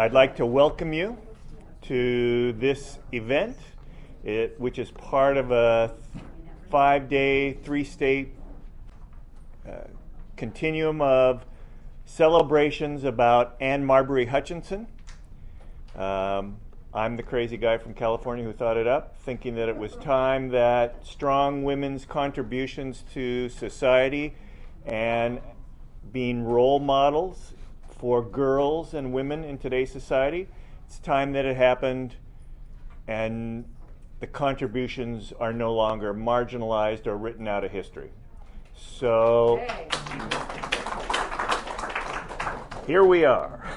I'd like to welcome you to this event, which is part of a 5-day, 3-state continuum of celebrations about Anne Hutchinson. I'm the crazy guy from California who thought it up, thinking that it was time that strong women's contributions to society and being role models for girls and women in today's society, it's time that it happened and the contributions are no longer marginalized or written out of history. So here we are.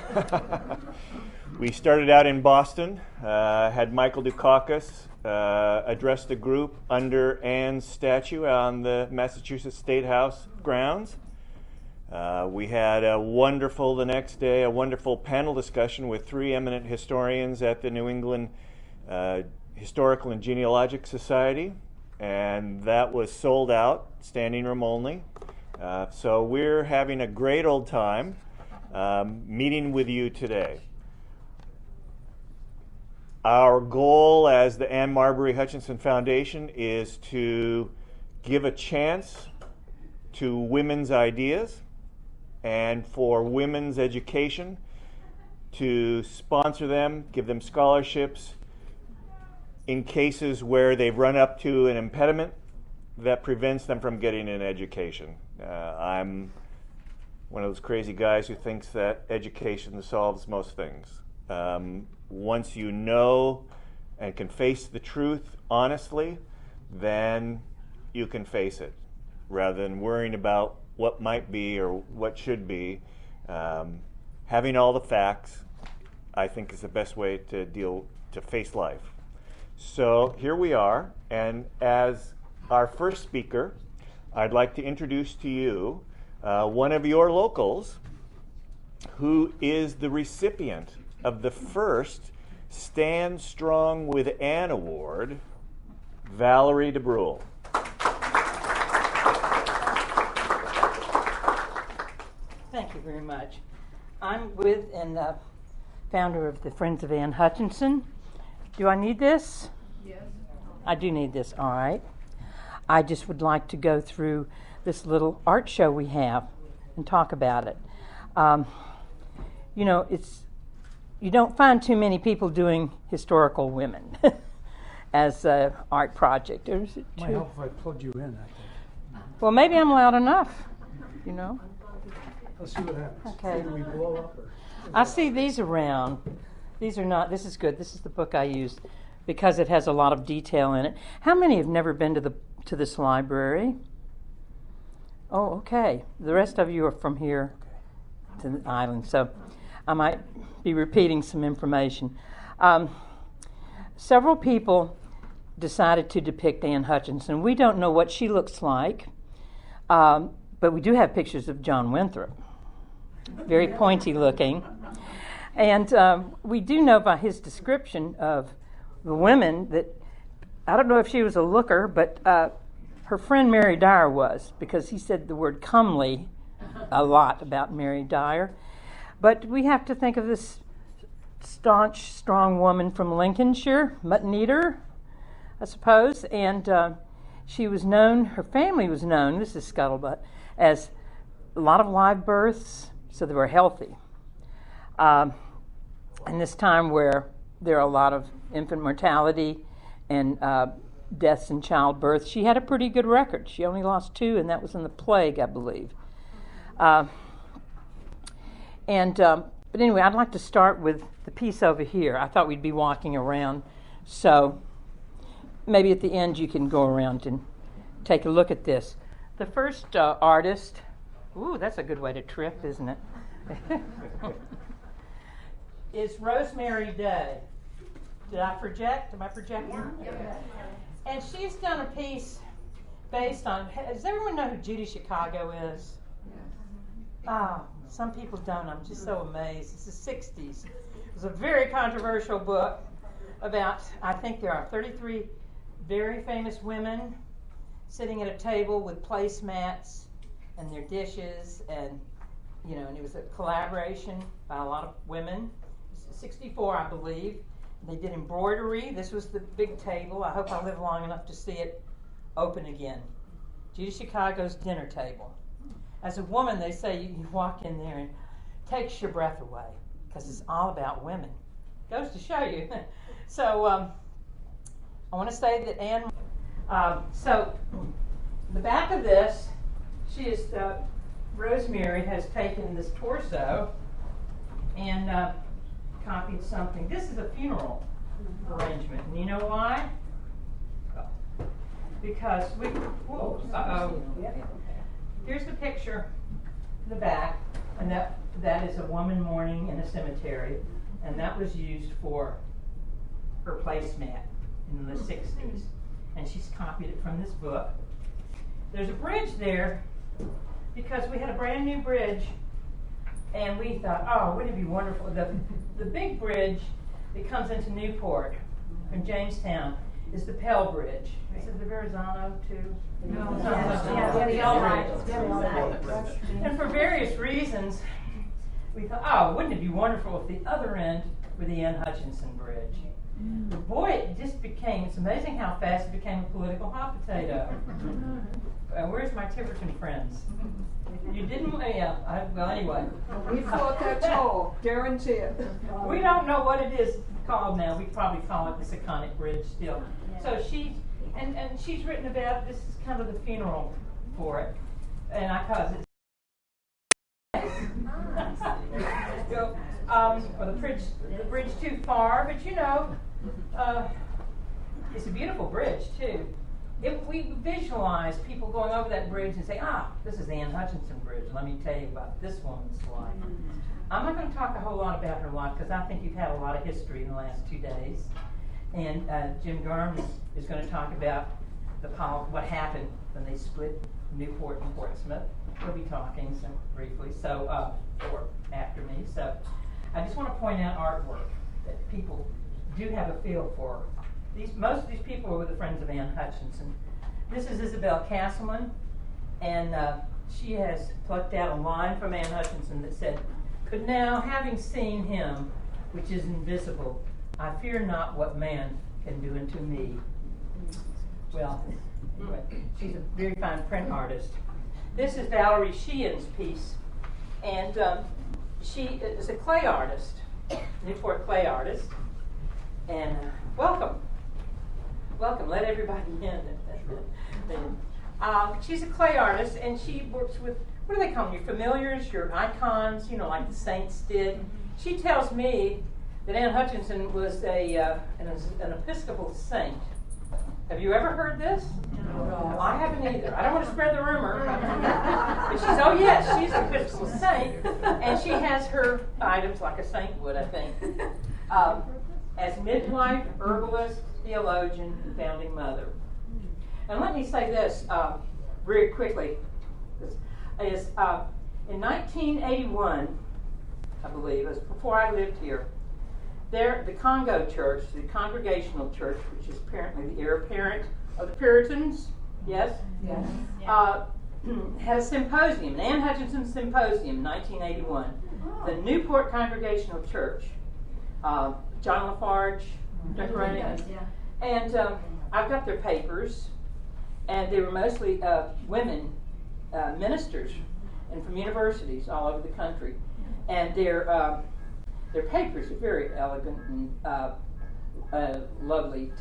We started out in Boston, had Michael Dukakis address the group under Anne's statue on the Massachusetts State House grounds. We had the next day, a wonderful panel discussion with 3 eminent historians at the New England Historical and Genealogic Society, and that was sold out, standing room only. So we're having a great old time meeting with you today. Our goal as the Anne Hutchinson Foundation is to give a chance to women's ideas and for women's education, to sponsor them, give them scholarships in cases where they've run up to an impediment that prevents them from getting an education. I'm one of those crazy guys who thinks that education solves most things. Once you know and can face the truth honestly, then you can face it, rather than worrying about what might be or what should be. Having all the facts, I think, is the best way to face life. So here we are, and as our first speaker, I'd like to introduce to you one of your locals who is the recipient of the first Stand Strong with Anne Award, Valerie DeBrule. Thank you very much. I'm with and founder of the Friends of Anne Hutchinson. Do I need this? Yes. I do need this, all right. I just would like to go through this little art show we have and talk about it. You don't find too many people doing historical women as an art project. Or is it might help if I plug you in, I think. Well, maybe I'm loud enough, you know. Let's see what happens. Okay. Do we blow up or? I see these around. These are not, this is good. This is the book I used because it has a lot of detail in it. How many have never been to this library? Oh, okay. The rest of you are from here to the island, so I might be repeating some information. Several people decided to depict Anne Hutchinson. We don't know what she looks like, but we do have pictures of John Winthrop, very pointy looking. And we do know by his description of the women that, I don't know if she was a looker, but her friend Mary Dyer was, because he said the word comely a lot about Mary Dyer. But we have to think of this staunch, strong woman from Lincolnshire, mutton eater, I suppose. And she was known, her family was known, this is scuttlebutt, as a lot of live births, so they were healthy. In this time where there are a lot of infant mortality and deaths in childbirth, she had a pretty good record. She only lost 2, and that was in the plague, I believe. But anyway, I'd like to start with the piece over here. I thought we'd be walking around, so maybe at the end you can go around and take a look at this. The first artist, ooh, that's a good way to trip, isn't it? Is Rosemary Day. Did I project? Am I projecting? Yeah. And she's done a piece based on, does everyone know who Judy Chicago is? Some people don't. I'm just so amazed. It's the 60s. It was a very controversial book about, I think there are 33 very famous women sitting at a table with placemats and their dishes, and and it was a collaboration by a lot of women. '64, I believe. They did embroidery. This was the big table. I hope I live long enough to see it open again. Judy Chicago's dinner table. As a woman, they say you walk in there and it takes your breath away because it's all about women. Goes to show you. So I want to say that Anne. So the back of this, Rosemary has taken this torso and copied something. This is a funeral arrangement, and you know why? Because here's the picture in the back, and that is a woman mourning in a cemetery, and that was used for her placemat in the 60s, and she's copied it from this book. There's a bridge there because we had a brand new bridge, and we thought, oh, wouldn't it be wonderful? The big bridge that comes into Newport from Jamestown is the Pell Bridge. Is it the Verrazano too? No. The Pell Bridge. And for various reasons, we thought, oh, wouldn't it be wonderful if the other end were the Anne Hutchinson Bridge? But boy, it's amazing how fast it became a political hot potato. Where's my Tiverton friends? You didn't, well, anyway. We fought that toll, guarantee it. We don't know what it is called now. We probably call it the Seconic Bridge still. So she's written about, this is kind of the funeral for it. And I cause it. Or the bridge too far, but you know, it's a beautiful bridge too. If we visualize people going over that bridge and say, this is the Anne Hutchinson Bridge, let me tell you about this woman's life. I'm not going to talk a whole lot about her life because I think you've had a lot of history in the last 2 days. And Jim Garman is going to talk about what happened when they split Newport and Portsmouth. He'll be talking briefly, or after me. So I just want to point out artwork that people do have a feel for. Most of these people were the friends of Anne Hutchinson. This is Isabel Castleman, and she has plucked out a line from Anne Hutchinson that said, "But now, having seen him, which is invisible, I fear not what man can do unto me." Well, anyway, she's a very fine print artist. This is Valerie Sheehan's piece, and she is a clay artist, Newport clay artist, and welcome. Let everybody in. She's a clay artist, and she works with, what do they call them, your familiars, your icons, like the saints did. She tells me that Anne Hutchinson was an Episcopal saint. Have you ever heard this? No. I haven't either. I don't want to spread the rumor. But she's an Episcopal saint, and she has her items like a saint would, I think. As midwife, herbalist, theologian, and founding mother. And let me say this very quickly. In 1981, I believe, it was before I lived here, the Congo Church, the Congregational Church, which is apparently the heir apparent of the Puritans, yes? Yes. Had a symposium, an Anne Hutchinson Symposium in 1981. The Newport Congregational Church, John Lafarge, decorating. And I've got their papers, and they were mostly women ministers and from universities all over the country. And their papers are very elegant and lovely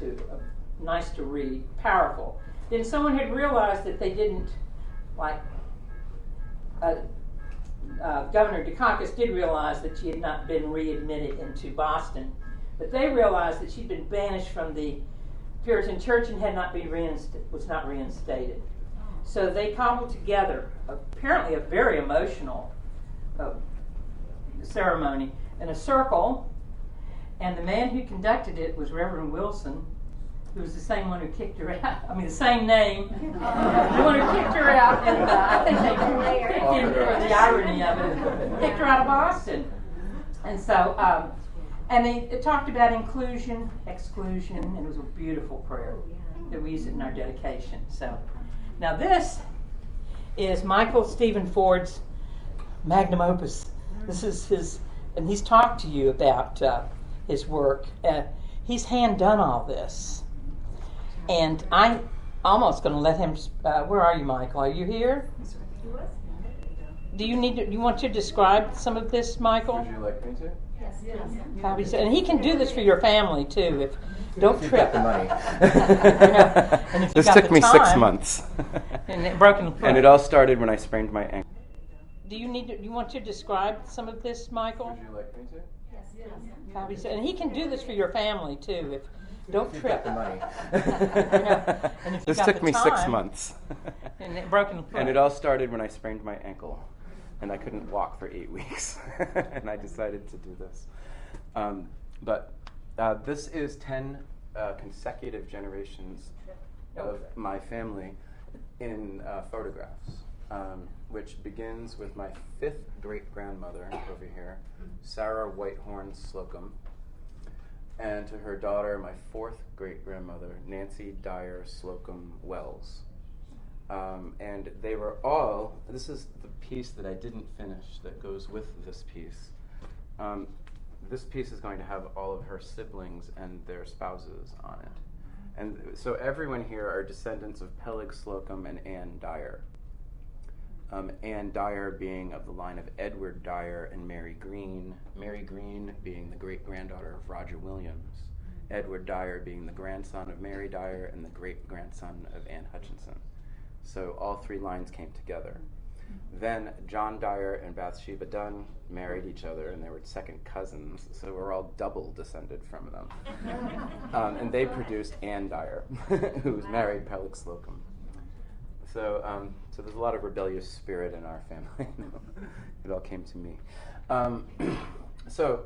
nice to read, powerful. Then someone had realized that they didn't, Governor Dukakis did realize that she had not been readmitted into Boston, but they realized that she'd been banished from the Puritan Church and was not reinstated. So they cobbled together apparently a very emotional ceremony in a circle, and the man who conducted it was Reverend Wilson, who was the same one who kicked her out. I mean, the same name. The one who kicked her out, and I think they kicked him for the irony of it. Kicked her out of Boston. And so, and they talked about inclusion, exclusion, and it was a beautiful prayer that we used it in our dedication. So, now this is Michael Stephen Ford's magnum opus. This is his and he's talked to you about his work. He's hand done all this, and I'm almost going to let him. Where are you, Michael? Are you here? Do you need? You want to describe some of this, Michael? Would you like me to? Yes. And he can do this for your family too. Don't You've trip. got the money. And if you This got took the me 6 time, months. And it broken foot. And it all started when I sprained my ankle. Do you need? You want to describe some of this, Michael? Would you like me to? Yes. And he can do this for your family too. Don't You've trip. got the money. And if you This got took the me 6 time, months. And it broken foot. And it all started when I sprained my ankle. And I couldn't walk for 8 weeks. And I decided to do this. But this is 10 consecutive generations of my family in photographs, which begins with my 5th great-grandmother over here, Sarah Whitehorn Slocum, and to her daughter, my 4th great-grandmother, Nancy Dyer Slocum Wells. And they were all, this is the piece that I didn't finish that goes with this piece. This piece is going to have all of her siblings and their spouses on it. And so everyone here are descendants of Peleg Slocum and Anne Dyer. Anne Dyer being of the line of Edward Dyer and Mary Green being the great-granddaughter of Roger Williams, Edward Dyer being the grandson of Mary Dyer and the great-grandson of Anne Hutchinson. So all 3 lines came together. Then John Dyer and Bathsheba Dunn married each other, and they were second cousins, so we're all double descended from them. And they produced Anne Dyer, who was married Peleg Slocum. So there's a lot of rebellious spirit in our family. It all came to me. So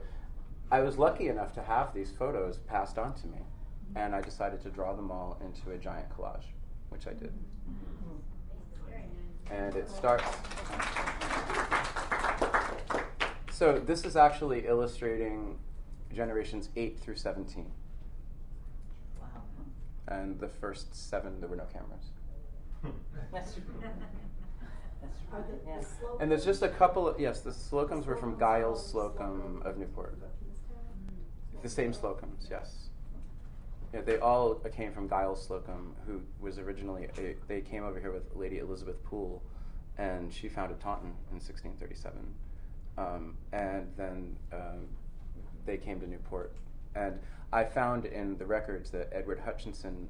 I was lucky enough to have these photos passed on to me, and I decided to draw them all into a giant collage, which I did. And it starts. So this is actually illustrating generations 8 through 17. Wow. And the first 7, there were no cameras. That's right. Yes. And there's just a couple of, yes, the Slocums were from Giles Slocum of Newport. The same Slocums, yes. Yeah, they all came from Giles Slocum, who was originally, they came over here with Lady Elizabeth Poole, and she founded Taunton in 1637. And then they came to Newport. And I found in the records that Edward Hutchinson,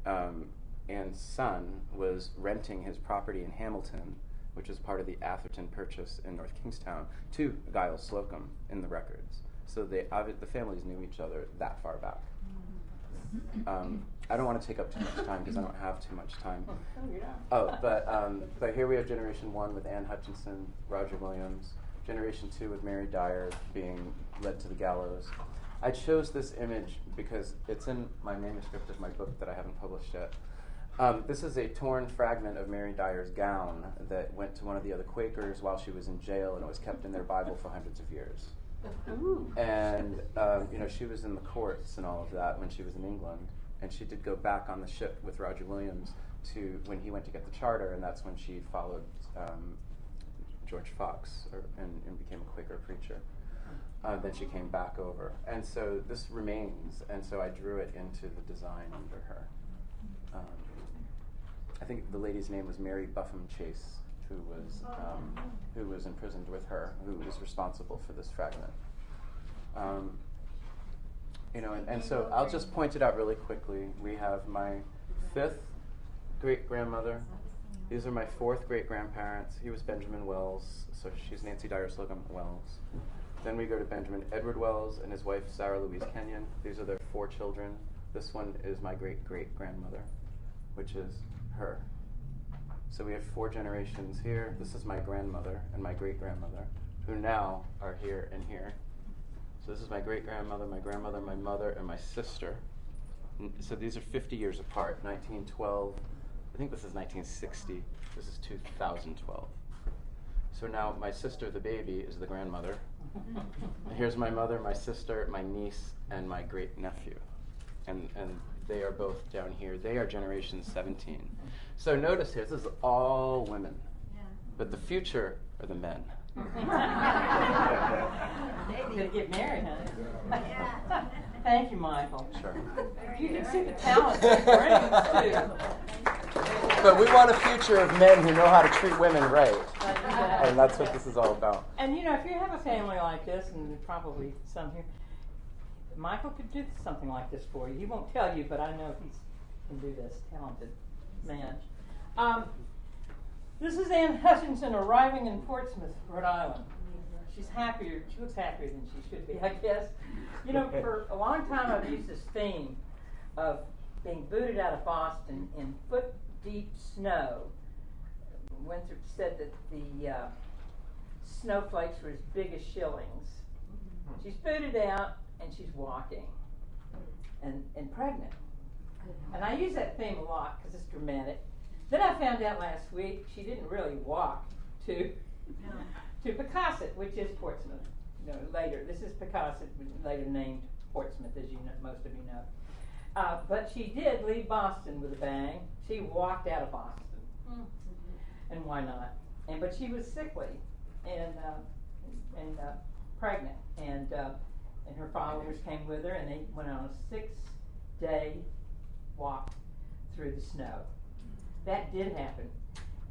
Anne's son, was renting his property in Hamilton, which is part of the Atherton purchase in North Kingstown, to Giles Slocum in the records. So the families knew each other that far back. I don't want to take up too much time because I don't have too much time. But here we have Generation 1 with Anne Hutchinson, Roger Williams. Generation 2 with Mary Dyer being led to the gallows. I chose this image because it's in my manuscript of my book that I haven't published yet. This is a torn fragment of Mary Dyer's gown that went to one of the other Quakers while she was in jail, and it was kept in their Bible for hundreds of years. And she was in the courts and all of that when she was in England, and she did go back on the ship with Roger Williams to when he went to get the charter, and that's when she followed George Fox and became a Quaker preacher. Then she came back over, and so this remains, and so I drew it into the design under her. I think the lady's name was Mary Buffum Chase, who was imprisoned with her, who was responsible for this fragment. And so I'll just point it out really quickly. We have my 5th great-grandmother. These are my 4th great-grandparents. He was Benjamin Wells, so she's Nancy Dyer Slocum Wells. Then we go to Benjamin Edward Wells and his wife Sarah Louise Kenyon. These are their 4 children. This one is my great-great-grandmother, which is her. So we have 4 generations here. This is my grandmother and my great-grandmother, who now are here and here. So this is my great-grandmother, my grandmother, my mother, and my sister. So these are 50 years apart, 1912. I think this is 1960. This is 2012. So now my sister, the baby, is the grandmother. Here's my mother, my sister, my niece, and my great-nephew. And they are both down here. They are generation 17. So notice here, this is all women. Yeah. But the future are the men. Gonna get married, huh? Thank you, Michael. Sure. You can see the talent it brings, too. But we want a future of men who know how to treat women right. And that's what this is all about. And you know, if you have a family like this, and there's probably some here, Michael could do something like this for you. He won't tell you, but I know he can do this. Talented man. This is Anne Hutchinson arriving in Portsmouth, Rhode Island. She's happier. She looks happier than she should be, I guess. You know, for a long time I've used this theme of being booted out of Boston in foot-deep snow. Winthrop said that the snowflakes were as big as shillings. She's booted out and she's walking and pregnant. And I use that theme a lot because it's dramatic. Then I found out last week she didn't really walk to Pecasset, which is Portsmouth. You know, later, this is Pecasset, later named Portsmouth, as you know, most of you know. But she did leave Boston with a bang. She walked out of Boston, and why not? But she was sickly and pregnant, and her followers came with her, and they went on a 6-day walk through the snow. That did happen,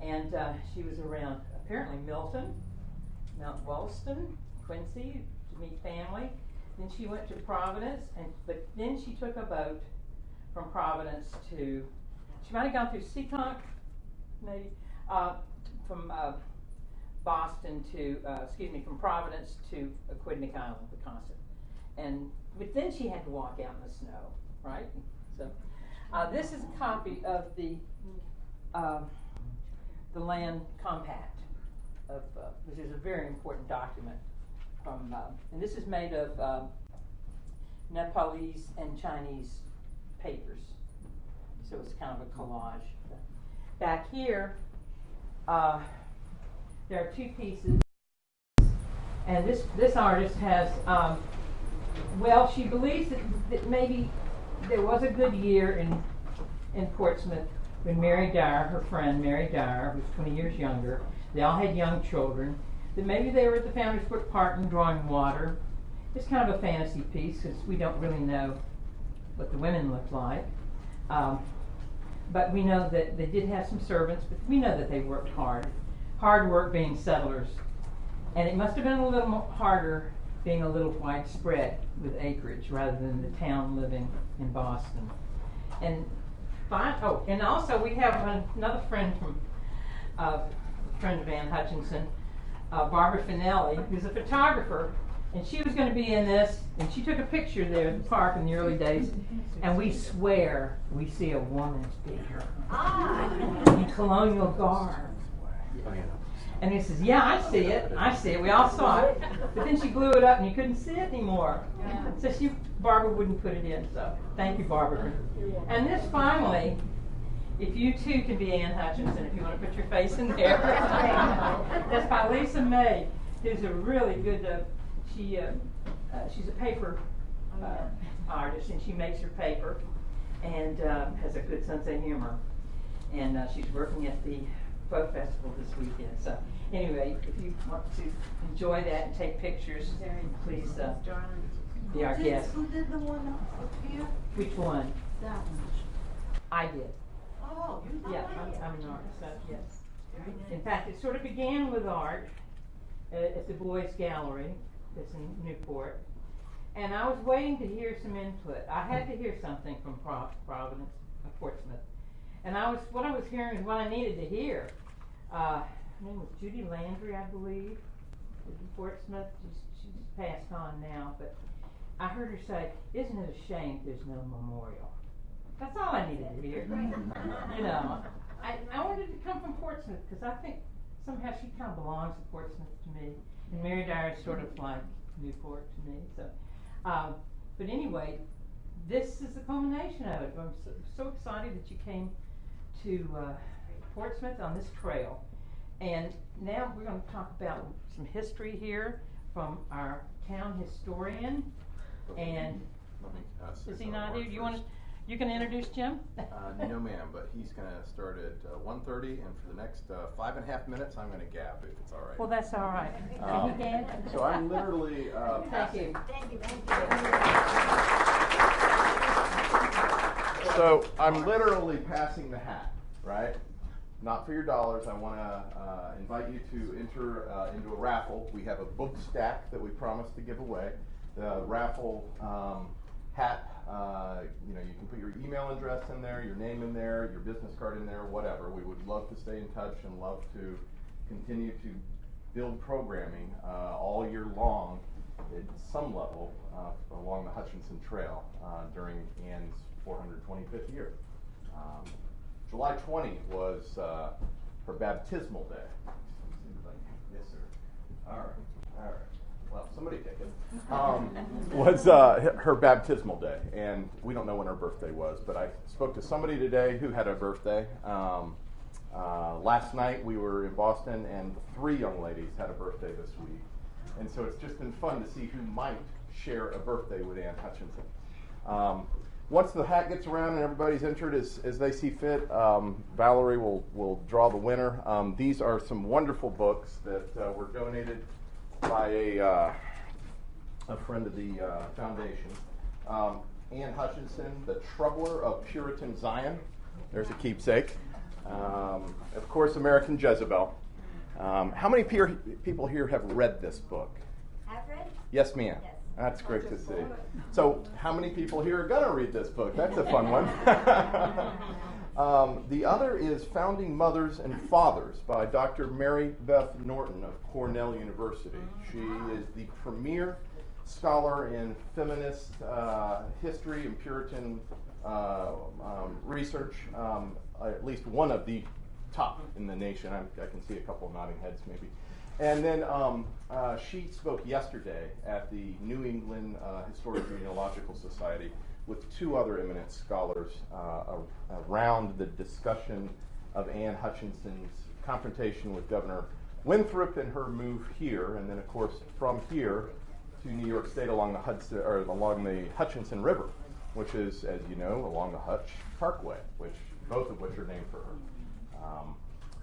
and she was around apparently Milton, Mount Wolston, Quincy to meet family. Then she went to Providence, but then she took a boat from Providence to, she might have gone through Seekonk, maybe, from Boston to, from Providence to Aquidneck Island, Pecasset. But then she had to walk out in the snow, right? So this is a copy of the Land Compact, which is a very important document from, and this is made of Nepalese and Chinese papers, so it's kind of a collage. Back here, there are 2 pieces, and this artist has, well, she believes that maybe there was a good year in Portsmouth when Mary Dyer, her friend Mary Dyer, who's 20 years younger, they all had young children, that maybe they were at the Founders Brook Park and drawing water. It's kind of a fantasy piece because we don't really know what the women looked like. But we know that they did have some servants, but we know that they worked hard. Hard work being settlers. And it must have been a little harder being a little widespread with acreage rather than the town living in Boston. And also we have another friend from friend of Anne Hutchinson, Barbara Finelli, who's a photographer, and she was going to be in this, and she took a picture there at the park in the early days, and we swear we see a woman's figure in colonial garb. And he says, yeah, I see it, we all saw it, but then she blew it up and you couldn't see it anymore. So Barbara wouldn't put it in, so thank you, Barbara. And this finally, if you too can be Anne Hutchinson, if you want to put your face in there. That's by Lisa May, who's a really good, she's a paper artist, and she makes her paper and has a good sense of humor. And she's working at the Folk Festival this weekend. So anyway, if you want to enjoy that and take pictures, please be our guest. Who did the one up here? Which one? That one. I did. Oh, you did? Yeah, I'm an artist, so yes. In fact, it sort of began with art at the Boys Gallery that's in Newport. And I was waiting to hear some input. I had to hear something from Providence, Portsmouth. And what I was hearing is what I needed to hear. Her name was Judy Landry, I believe, in Portsmouth. She's passed on now, but I heard her say, "Isn't it a shame there's no memorial?" That's all I needed to hear. You know, I wanted to come from Portsmouth because I think somehow she kind of belongs to Portsmouth to me, and Mary Dyer is sort of like Newport to me. So, but anyway, this is the culmination of it. I'm so excited that you came to Portsmouth on this trail. And now we're going to talk about some history here from our town historian. And is he not here? Do you want to You can introduce Jim? No, ma'am, but he's going to start at 1:30, and for the next 5.5 minutes, I'm going to gap if it's all right. Well, that's all right. Can you dance? So I'm literally passing. Thank you. So I'm literally passing the hat, right? Not for your dollars. I want to invite you to enter into a raffle. We have a book stack that we promised to give away. The raffle hat, you can put your email address in there, your name in there, your business card in there, whatever. We would love to stay in touch and love to continue to build programming all year long at some level along the Hutchinson Trail during Anne's 425th year. July 20 was her baptismal day. Yes, sir. All right. Well, somebody take it. Was her baptismal day, and we don't know when her birthday was, but I spoke to somebody today who had a birthday. Last night we were in Boston, and 3 young ladies had a birthday this week, and so it's just been fun to see who might share a birthday with Anne Hutchinson. Once the hat gets around and everybody's entered as they see fit, Valerie will draw the winner. These are some wonderful books that were donated by a friend of the foundation. Anne Hutchinson, The Troubler of Puritan Zion. There's a keepsake. Of course, American Jezebel. How many people here have read this book? Have read? Yes, ma'am. Yes. That's great to see. So, how many people here are going to read this book? That's a fun one. The other is Founding Mothers and Fathers by Dr. Mary Beth Norton of Cornell University. She is the premier scholar in feminist history and Puritan research, at least one of the top in the nation. I can see a couple of nodding heads maybe. And then she spoke yesterday at the New England Historical Genealogical Society with 2 other eminent scholars around the discussion of Anne Hutchinson's confrontation with Governor Winthrop and her move here, and then of course from here to New York State along the Hutchinson River, which is, as you know, along the Hutch Parkway, both of which are named for her.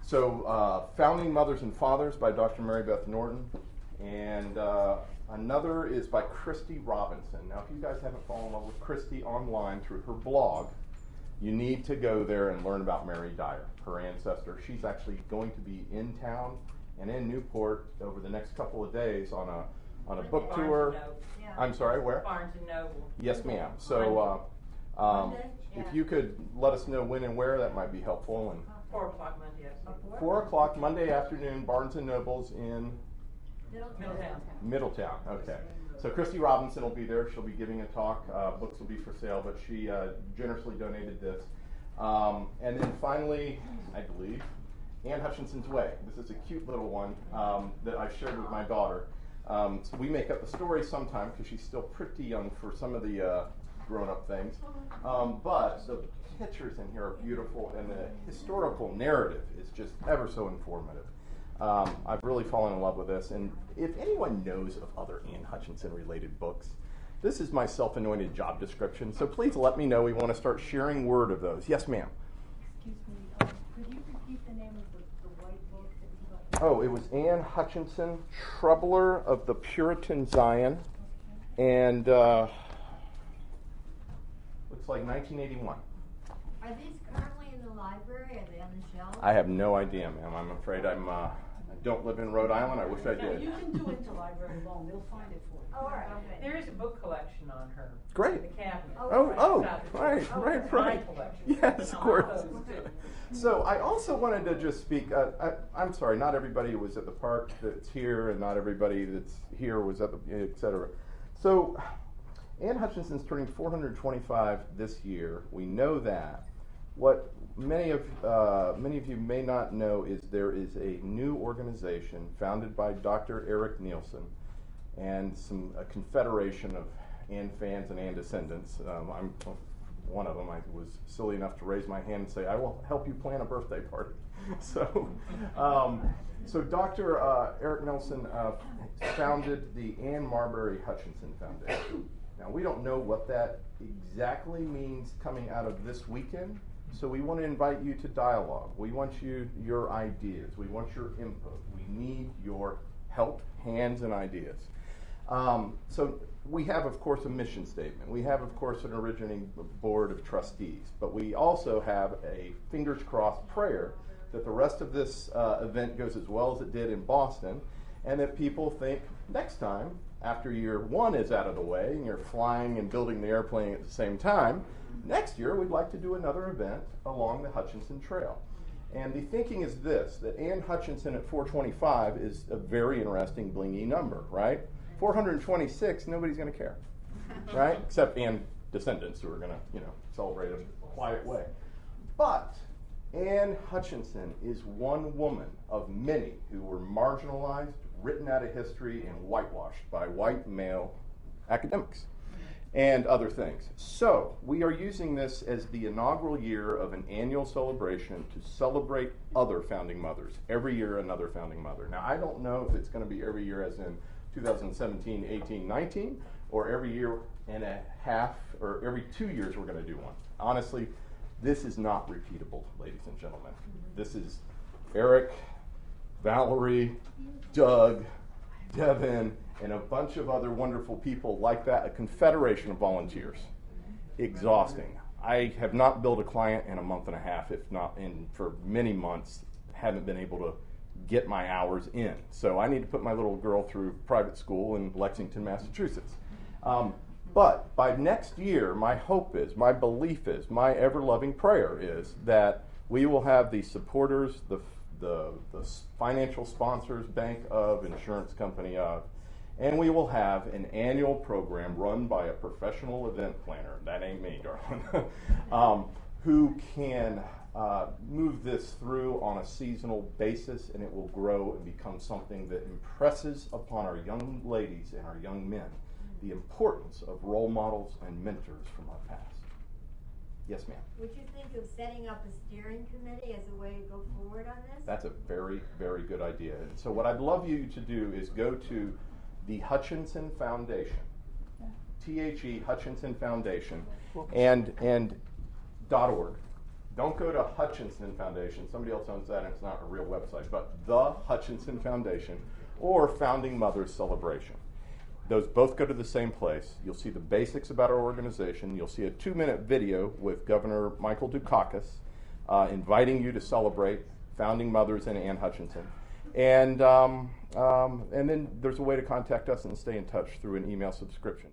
So, Founding Mothers and Fathers by Dr. Mary Beth Norton, and another is by Christy Robinson. Now, if you guys haven't fallen in love with Christy online through her blog, you need to go there and learn about Mary Dyer, her ancestor. She's actually going to be in town and in Newport over the next couple of days on a book tour. Yeah. I'm sorry, where? Barnes and Noble. Yes, ma'am. So, if you could let us know when and where, that might be helpful. And 4 o'clock Monday. 4 o'clock Monday afternoon, Barnes and Nobles in Middletown. Okay. So Christy Robinson will be there. She'll be giving a talk. Books will be for sale, but she generously donated this. And then finally, I believe, Anne Hutchinson's Way. This is a cute little one that I shared with my daughter. So we make up the story sometimes because she's still pretty young for some of the grown-up things. But the pictures in here are beautiful, and the historical narrative is just ever so informative. I've really fallen in love with this, and if anyone knows of other Anne Hutchinson-related books, this is my self-anointed job description, so please let me know. We want to start sharing word of those. Yes, ma'am? Excuse me, could you repeat the name of the white book that you got? Oh, it was Anne Hutchinson, Troubler of the Puritan Zion, and looks like 1981. Are these currently in the library? Are they on the shelf? I have no idea, ma'am. I'm afraid I don't live in Rhode Island. I wish I did. You can do it to Library Loan. They'll find it for you. Oh, all right. There is a book collection on her. Great. In the cabinet. Right. My collection. Yes, of course. Those too. So I also wanted to just speak. I'm sorry, not everybody was at the park that's here, and not everybody that's here was at the, et cetera. So Anne Hutchinson's turning 425 this year. We know that. What many of you may not know is there is a new organization founded by Dr. Eric Nielsen and a confederation of Anne fans and Anne descendants. I'm one of them. I was silly enough to raise my hand and say, I will help you plan a birthday party. So Dr. Eric Nielsen founded the Anne Marbury Hutchinson Foundation. Now, we don't know what that exactly means coming out of this weekend, so we want to invite you to dialogue. We want your ideas. We want your input. We need your help, hands, and ideas. So we have, of course, a mission statement. We have, of course, an originating board of trustees. But we also have a fingers crossed prayer that the rest of this event goes as well as it did in Boston, and that people think next time, after year one is out of the way and you're flying and building the airplane at the same time, next year we'd like to do another event along the Hutchinson Trail. And the thinking is this, that Anne Hutchinson at 425 is a very interesting blingy number, right? 426, nobody's going to care, right? Except Anne descendants who are going to, celebrate in a quiet way. But Anne Hutchinson is one woman of many who were marginalized, written out of history, and whitewashed by white male academics and other things. So we are using this as the inaugural year of an annual celebration to celebrate other founding mothers. Every year another founding mother. Now I don't know if it's going to be every year as in 2017, 18, 19, or every year and a half, or every 2 years we're going to do one. Honestly, this is not repeatable, ladies and gentlemen. This is Eric, Valerie, Doug, Devin, and a bunch of other wonderful people like that, a confederation of volunteers. Exhausting. I have not billed a client in a month and a half, if not for many months, haven't been able to get my hours in. So I need to put my little girl through private school in Lexington, Massachusetts. But by next year, my hope is, my belief is, my ever-loving prayer is that we will have the supporters, the financial sponsors, bank of, insurance company of, and we will have an annual program run by a professional event planner, that ain't me, darling, who can move this through on a seasonal basis, and it will grow and become something that impresses upon our young ladies and our young men the importance of role models and mentors from our past. Yes, ma'am. Would you think of setting up a steering committee as a way to go forward on this? That's a very, very good idea. And so what I'd love you to do is go to the Hutchinson Foundation, THE Hutchinson Foundation, and .org. Don't go to Hutchinson Foundation. Somebody else owns that, and it's not a real website. But the Hutchinson Foundation or Founding Mothers Celebration. Those both go to the same place. You'll see the basics about our organization. You'll see a 2-minute video with Governor Michael Dukakis inviting you to celebrate Founding Mothers and Anne Hutchinson. And then there's a way to contact us and stay in touch through an email subscription.